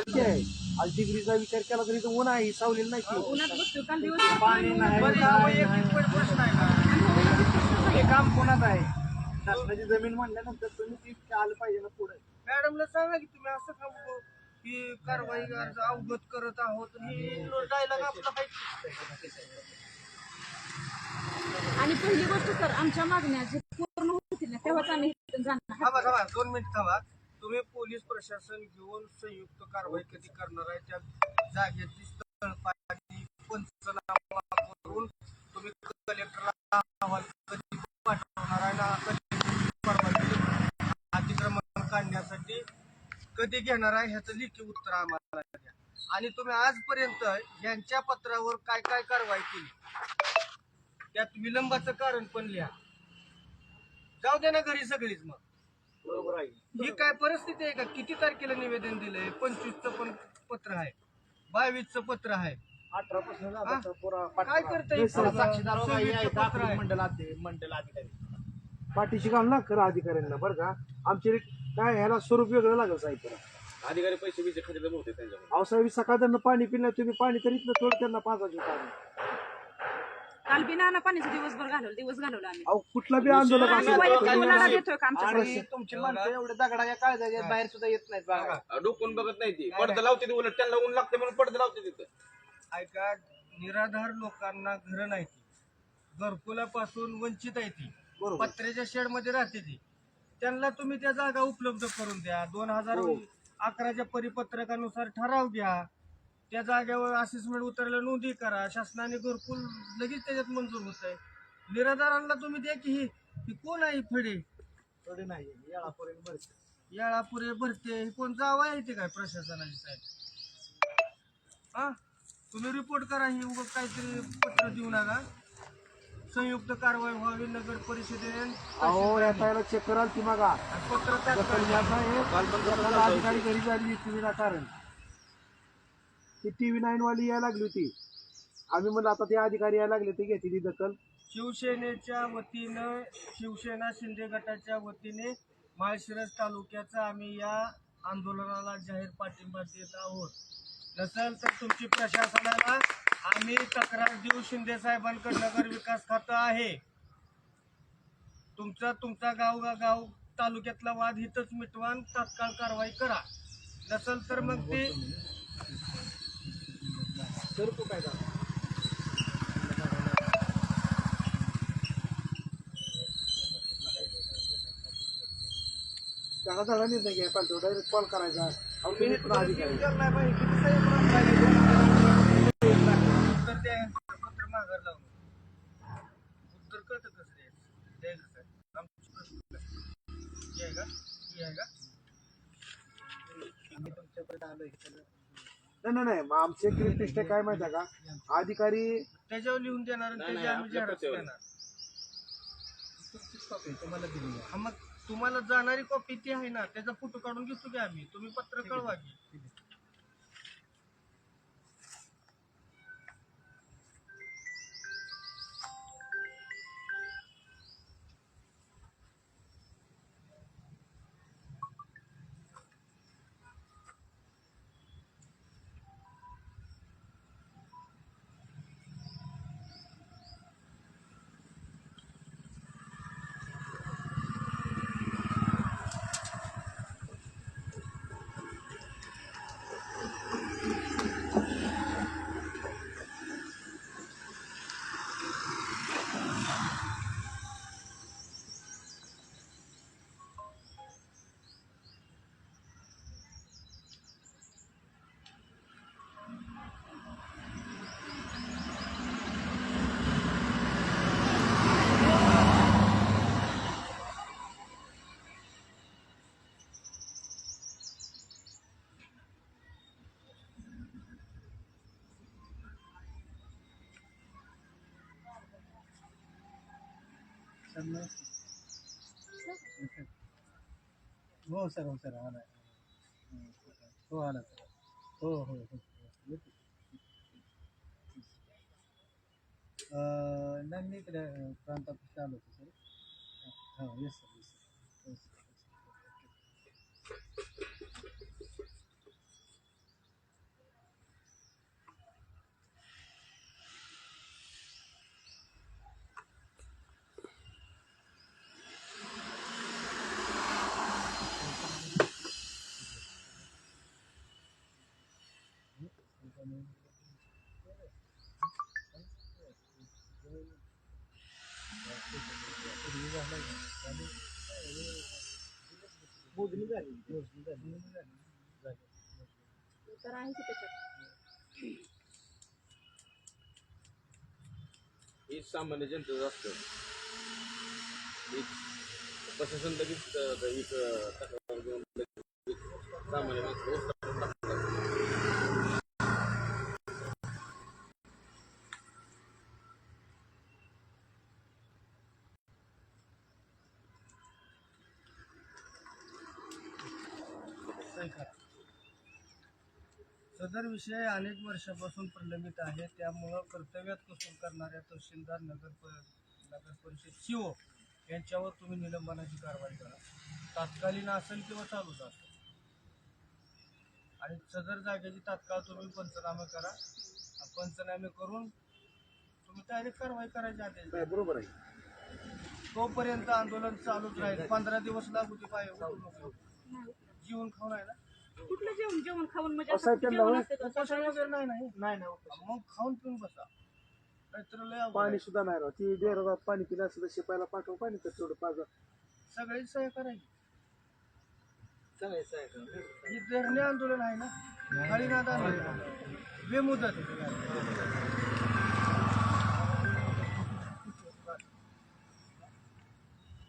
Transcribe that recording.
आहे. आज डिग्रीचा विचार केला तरी तर ऊन आहे, सावलेलं नाही की. पाणी नाही, प्रश्न आहे का? हे काम कोणाच आहे? शासनाची जमीन म्हणल्यानंतर तुम्ही ती आलं पाहिजे ना पुढे. मॅडमला सांगा की तुम्ही असं सांगतो की कारवाई अर्ज अवगत करत आहोत ही डायलॉग आपला आणि पहिली गोष्ट सर, आमच्या मागण्या जे पूर्ण होतील ना तेव्हाच आम्ही इथून जाणार. थांबा 2 मिनिट थांबा. तुम्ही पोलीस प्रशासन घेऊन संयुक्त कारवाई कधी करणार आहे त्या जागेची स्थळ पाहणी पंचनामा करून तुम्ही कलेक्टरला अहवाल कधी पाठवणार आहे ना, कधी परवानगी अतिक्रमण काढण्यासाठी कधी घेणार आहे ह्याचं लेखी उत्तर आम्हाला द्या. आणि तुम्ही आजपर्यंत यांच्या पत्रावर काय काय कारवाई केली त्यात विलंबाचं कारण पण लिहा. जाऊ दे ना घरी सगळीच. मग बरोबर आहे. ही काय परिस्थिती आहे का? किती तारखेला निवेदन दिलंय? 25चं पण पत्र आहे, 22चं पत्र आहे. 18 पासून काय करताय? साक्षीदार मंडल अधिकारी पाठीशी घाल ना खरं अधिकाऱ्यांना, बरं का. आमचे काय ह्याला स्वरूप वेगळं लागलं साहेब. अधिकारी पैसे बिसे खात्यात होते त्यांच्याकडे. अहो साहेब, सकाळ त्यांना पाणी पिलं, तुम्ही पाणी तरी इथलं थोडं त्यांना पाजायचं पाणी. काल बिना पाण्याचा दिवस घालवला आम्ही. अहो कुठला बी आंदोलक देतोय का आमच्या आणि तुमची माणसं एवढे दगडाच्या काळजाच्या बाहेर सुद्धा येत नाहीत बघा. डोकून बघत नाही ती. पडदा लावते उलट त्यांना ऊन लागते म्हणून पडदा लावते तिथं. ऐका, निराधार लोकांना घरं नाही ती, घरकुलापासून वंचित आहे ती, पत्र्याच्या शेड मध्ये राहते ती, त्यांना तुम्ही त्या जागा उपलब्ध करून द्या. 2011च्या परिपत्रकानुसार ठराव घ्या, त्या जागेवर असेसमेंट उतरल्या नोंदी करा, शासनाने घरकुल लगेच त्याच्यात मंजूर होत आहे. निराधारांना तुम्ही द्या की ही कोण आहे? फडे नाही, याळापुरे भरते ही कोण जावा येते काय प्रशासनाची साहेब? हा, तुम्ही रिपोर्ट करा. ही उगा काहीतरी पत्र देऊ नका. संयुक्त कारवाई व्हावी नगर परिषदेने. अहो याला चेक कराल ती मागा पत्र अधिकारी घरी झाली टीव्ही ना, कारण ती TV 9 वाली यायला लागली होती. आम्ही म्हणलं आता ते अधिकारी यायला लागले, ते घेतली दखल. शिवसेनेच्या वतीनं, शिवसेना शिंदे गटाच्या वतीने माळशिरस तालुक्याचा आम्ही या आंदोलनाला जाहीर पाठिंबा देत आहोत. नसेल तर तुमची प्रशासनाला आम्ही तक्रार देऊ. शिंदे साहेबांकडे नगर विकास खातं आहे. तुमचा गाव तालुक्यातला वाद हितच मिटवा, तात्काळ कारवाई करा. नसेल तर मग ते काय त्याला झाला निर्णय घ्यायला पाहिजे, डायरेक्ट कॉल करायचा. उत्तर द्या, पत्र माघार लावून उत्तर कळतं कसं द्यायचं साहेब? आमची प्रश्न आहे का? तुमच्याकडे आलं नाही. मग आमचे क्रिटिस्ट काय माहिती आहे का, अधिकारी त्याच्यावर लिहून देणार आणि त्याची आम्ही झेरॉक्स देणार. तुम्हाला दिली. मग तुम्हाला जाणारी कॉपी ती आहे ना, त्याचा फोटो काढून घेतो की आम्ही. तुम्ही पत्र कळवा की. हो सर, आला. हो आला सर. हो. नाही, मी इकडे प्रांतात आलो होतो सर. हो, येस सर. मोजणी झाली तर आहे की त्याच्यात. ही सामान्य जनतेचं असतं. प्रशासन लगेच तक्रार घेऊन लगेच सामान्य माणसं उचलून टाकतात. सदर विषय अनेक वर्षापासून प्रलंबित आहे. त्यामुळं कर्तव्यात कसूर करणाऱ्या तहसीलदार नगर परिषद सीओ यांच्यावर तुम्ही निलंबनाची कारवाई करा. तात्कालीन असेल किंवा चालूच असेल. आणि सदर जागेची तात्काळ तुम्ही पंचनामे करा. पंचनामे करून तुम्ही डायरेक्ट कारवाई करायची आदेश द्या. बरोबर आहे. तोपर्यंत आंदोलन चालूच राहील. 15 दिवस लागू ते पाहिजे. जीवन खाऊन आहे ना. कुठलं जेवण खाऊन म्हणजे असं आहे असं त्यांना जेवण होय? असतं का? उपोषण वगैरे नाही नाही. नाही नाही मग खाऊन पिऊन बसा. नाहीतर लय अवघड पाणी आहे. सुद्धा नाही राव. ती देरात पाणी पिलं असं शिपायला पाठव पाणी तर तेवढं पाजा. सगळेच सह्या करायची. ही धरणे आंदोलन आहे ना. काळीनाथ आंदोलन बेमुदत